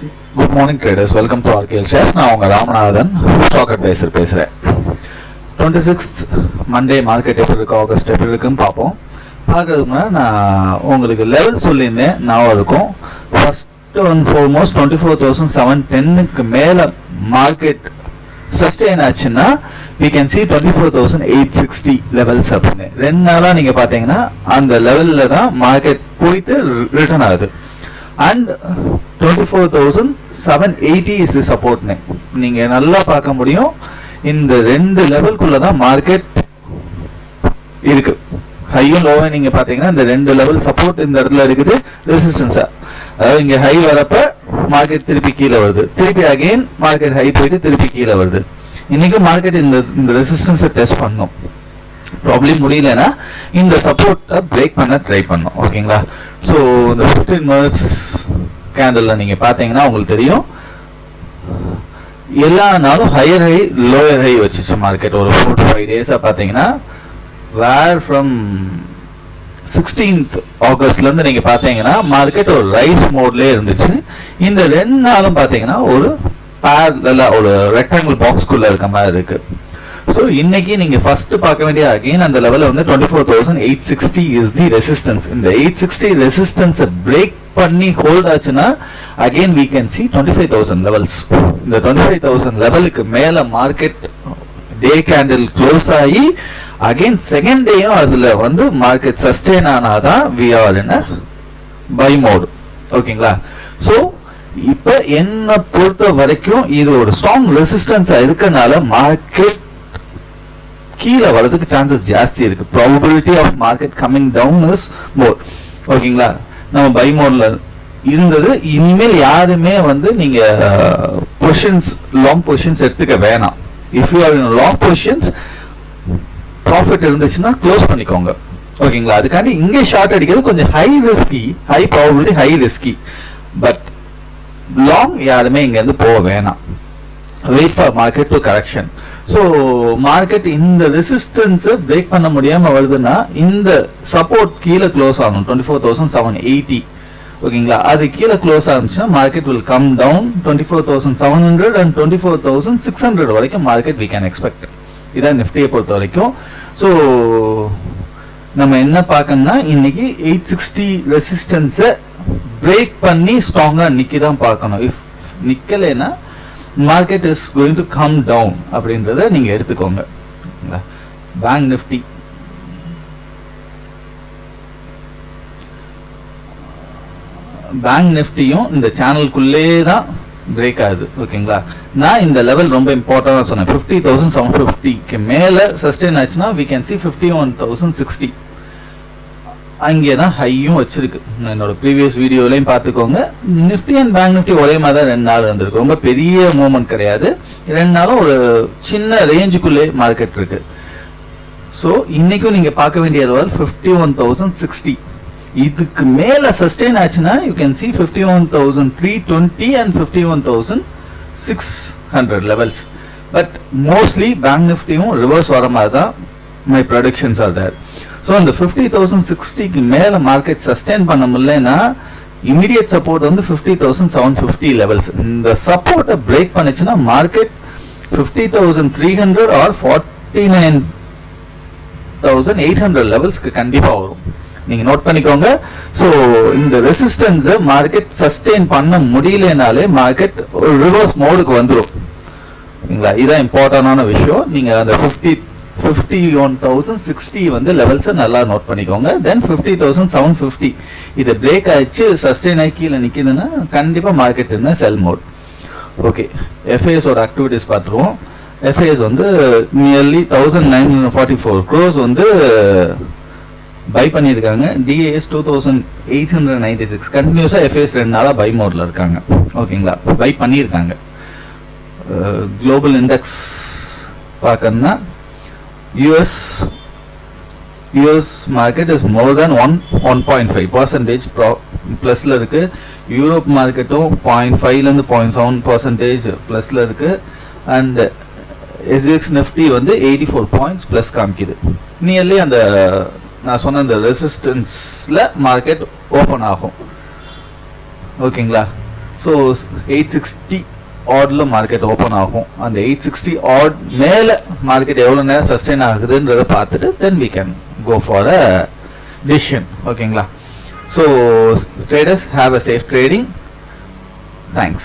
Good morning traders, welcome to RKL Shares. நான் உங்க Ramanathan stock advisor பேசுறேன். 26th மண்டே மார்க்கெட் எப்படி இருக்கு, ஆகஸ்ட் எப்படி இருக்குன்னு பார்ப்போம். பார்க்கறதுக்கு முன்னாடி நான் உங்களுக்கு லெவல் சொல்லியிருந்தேன், நான் இருக்கும் ஃபர்ஸ்ட் அண்ட் ஃபார்மோஸ்ட் 24,710க்கு மேலே மார்க்கெட் சஸ்டெயின் ஆச்சுன்னா we can see 24,860 லெவல்ஸ் அப்படின்னு. 2 நாளா நீங்க பாத்தீங்கன்னா அந்த லெவல்ல தான் மார்க்கெட் போயிட்டு ரிட்டர்ன் ஆகுது. And 24,780 is support name. நீங்க நல்லா பார்க்க முடியும், இந்த 2 லெவல்குள்ள தான் மார்க்கெட் இருக்கு. ஹையும் லோவும் நீங்க பாத்தீங்கன்னா இந்த 2 லெவல் சப்போர்ட் இந்த இடத்துல இருக்குது, ரெசிஸ்டன்ஸா. அதாவது இங்க ஹை வரப்ப மார்க்கெட் திருப்பி கீழே வருது, திருப்பி அகைன் மார்க்கெட் ஹை போயிட்டு திருப்பி கீழே வருது. இன்னைக்கு மார்க்கெட் இந்த ரெசிஸ்டன்ஸை டெஸ்ட் பண்ணும். ப்ராப்ளம் முடியலன்னா இந்த சப்போர்ட்டை பிரேக் பண்ண ட்ரை பண்ணும். ஓகேங்களா? ஸோ இந்த 15 மினிட்ஸ் கேண்டலில் நீங்கள் பார்த்தீங்கன்னா உங்களுக்கு தெரியும், எல்லா நாளும் ஹையர் ஹை லோயர் ஹை வச்சுச்சு மார்க்கெட். ஒரு 4 to 5 டேஸாக பார்த்தீங்கன்னா வேர் ஃப்ரம் 16th ஆகஸ்ட்லேருந்து நீங்கள் பார்த்தீங்கன்னா மார்க்கெட் ஒரு ரைஸ் மோட்லேயே இருந்துச்சு. இந்த 2 நாளும் பார்த்தீங்கன்னா ஒரு பேரலா ஒரு ரெக்டாங்கிள் பாக்ஸ்குள்ள இருக்க மாதிரி இருக்கு. ஸோ இன்னைக்கு நீங்க ஃபர்ஸ்ட் பார்க்க வேண்டிய அகைன் அந்த லெவலில் வந்து 24,860 இஸ் தி ரெசிஸ்டன்ஸ். இந்த 860 ரெசிஸ்டன்ஸை பிரேக் பண்ணி ஹோல்ட் ஆச்சுன்னா again we can see 25,000 levels. இந்த 25,000 லெவலுக்கு மேல மார்க்கெட் டே கேண்டில் க்ளோஸ் ஆகி அகைன் செகண்ட் டேயும் அதுல வந்து மார்க்கெட் சஸ்டெயின் ஆனாதான் we are in a buy mode. ஓகேங்களா? ஸோ இப்ப என்ன பொறுத்த வரைக்கும் இது ஒரு ஸ்ட்ராங் ரெசிஸ்டன்ஸா இருக்கனால மார்க்கெட் கீழே வரதுக்கு சான்சஸ் ஜாஸ்தி இருக்கு. Probability of market coming down is more. ஓகேங்களா? நம்ம பை மோட்ல இருந்தது. இனிமேல் யாருமே வந்து நீங்க பொசிஷன்ஸ் லாங் பொசிஷன்ஸ் எடுத்துக்க வேணாம். If you are in long positions profit இருந்துச்சுன்னா க்ளோஸ் பண்ணிக்கோங்க. ஓகேங்களா? அதுக்காண்டி இங்கே ஷார்ட் அடிக்கிறது கொஞ்சம் high risky, high probability, high risky. But long யாருமே இங்க இருந்து போக வேணாம். Wait for market to correction. So market இந்த ரெசிஸ்டன்ஸ் பிரேக் பண்ண முடியாம வருதுன்னா இந்த சப்போர்ட் கீழே க்ளோஸ் ஆகணும் 24,780. ஓகேங்களா? அது கீழே க்ளோஸ் ஆரம்பிச்சுன்னா market will come down 24,700 and 24,600 வரைக்கும் மார்க்கெட் வி கேன் எக்ஸ்பெக்ட். இதான் நிஃப்டியை பொறுத்த வரைக்கும். ஸோ நம்ம என்ன பார்க்கணும்னா இன்னைக்கு 860 ரெசிஸ்டன்ஸை பிரேக் பண்ணி ஸ்ட்ராங்கா நிக்கிதான் பார்க்கணும். இஃப் நிக்கலைன்னா market is going to come down அப்படின்றத நீங்க எடுத்துக்கோங்க. பேங்க் நிஃப்டி நிஃப்டியும் இந்த சேனலுக்குள்ளே தான் பிரேக் ஆகுது. ஓகேங்களா? நான் இந்த லெவல் ரொம்ப இம்பார்ட்டன்டா சொன்னேன். 50,750க்கு மேல சஸ்டெயின் ஆச்சுன்னா we can see 51,060. அங்கே தான் ஹையும் வச்சிருக்கு. என்னோட ப்ரீவியஸ் வீடியோலையும் பார்த்துக்கோங்க. நிஃப்டி அண்ட் பேங்க் நிஃப்டி ஒரே மாதிரி தான் 2 நாள் இருந்திருக்கு. ரொம்ப பெரிய மூவ்மெண்ட் கிடையாது. 2 நாளும் ஒரு சின்ன ரேஞ்சுக்குள்ளே மார்க்கெட் இருக்கு. ஸோ இன்னைக்கும் நீங்க பார்க்க வேண்டிய லெவல் 51,060. இதுக்கு மேல சஸ்டெயின் ஆச்சுன்னா you can see 51,320 and 51,600 levels. But mostly bank நிஃப்டியும் ரிவர்ஸ் வர மாதிரி தான் my predictions are there. So இந்த 50,060க்கு மேல மார்க்கெட் சஸ்டெயின் பண்ண முடியலன்னா இமீடியட் சப்போர்ட் வந்து 50,750 லெவல்ஸ். இந்த சப்போர்ட்டை பிரேக் பண்ணுச்சுன்னா மார்க்கெட் 50,300 ஆர் 49,800 லெவல்ஸ்க்கு கண்டிப்பா வரும். நீங்க நோட் பண்ணிக்கோங்க. ஸோ இந்த ரெசிஸ்டன்ஸை மார்க்கெட் சஸ்டெயின் பண்ண முடியலனாலே மார்க்கெட் ஒரு ரிவர்ஸ் மோடுக்கு வந்துடும். இதான் இம்பார்ட்டன்டான விஷயம். நீங்க அந்த 51,060 வந்து லெவல்ஸை நல்லா நோட் பண்ணிக்கோங்க. தென் 50,750 இது பிரேக் ஆயிடுச்சு, சஸ்டெயின் ஆகி கீழே நிற்கிதுன்னா கண்டிப்பா மார்க்கெட் இருந்தால் செல் மோட். ஓகே, எஃப்ஐஎஸ் ஒரு ஆக்டிவிட்டிஸ் பார்த்துருவோம். எஃப்ஐஎஸ் வந்து நியர்லி 1,944 crores வந்து பை பண்ணியிருக்காங்க. டிஏஎஸ் 2,896. கண்டினியூஸா எஃப்ஐஎஸ் 2 நாளா பை மோட்ல இருக்காங்க. ஓகேங்களா? பை பண்ணியிருக்காங்க. குளோபல் இண்டெக்ஸ் பார்க்கணும்னா US market is more than 1.5% பிளஸ்ல இருக்கு. யூரோப் மார்க்கெட்டும் 0.5 0.7% பிளஸ்ல இருக்கு. அண்ட் SGX நிஃப்டி வந்து 84 பாயிண்ட்ஸ் பிளஸ் காமிக்குது. நியர்லி அந்த நான் சொன்ன அந்த ரெசிஸ்டன்ஸ்ல மார்க்கெட் ஓபன் ஆகும். ஓகேங்களா? ஸோ 860 ஆடில் மார்க்கெட் ஓப்பன் ஆகும். அந்த 860 ஆட் மேலே மார்க்கெட் எவ்வளோ நேரம் சஸ்டெயின் ஆகுதுன்றதை பார்த்துட்டு தென் we can go for a decision. ஓகேங்களா? So traders have a safe trading. Thanks.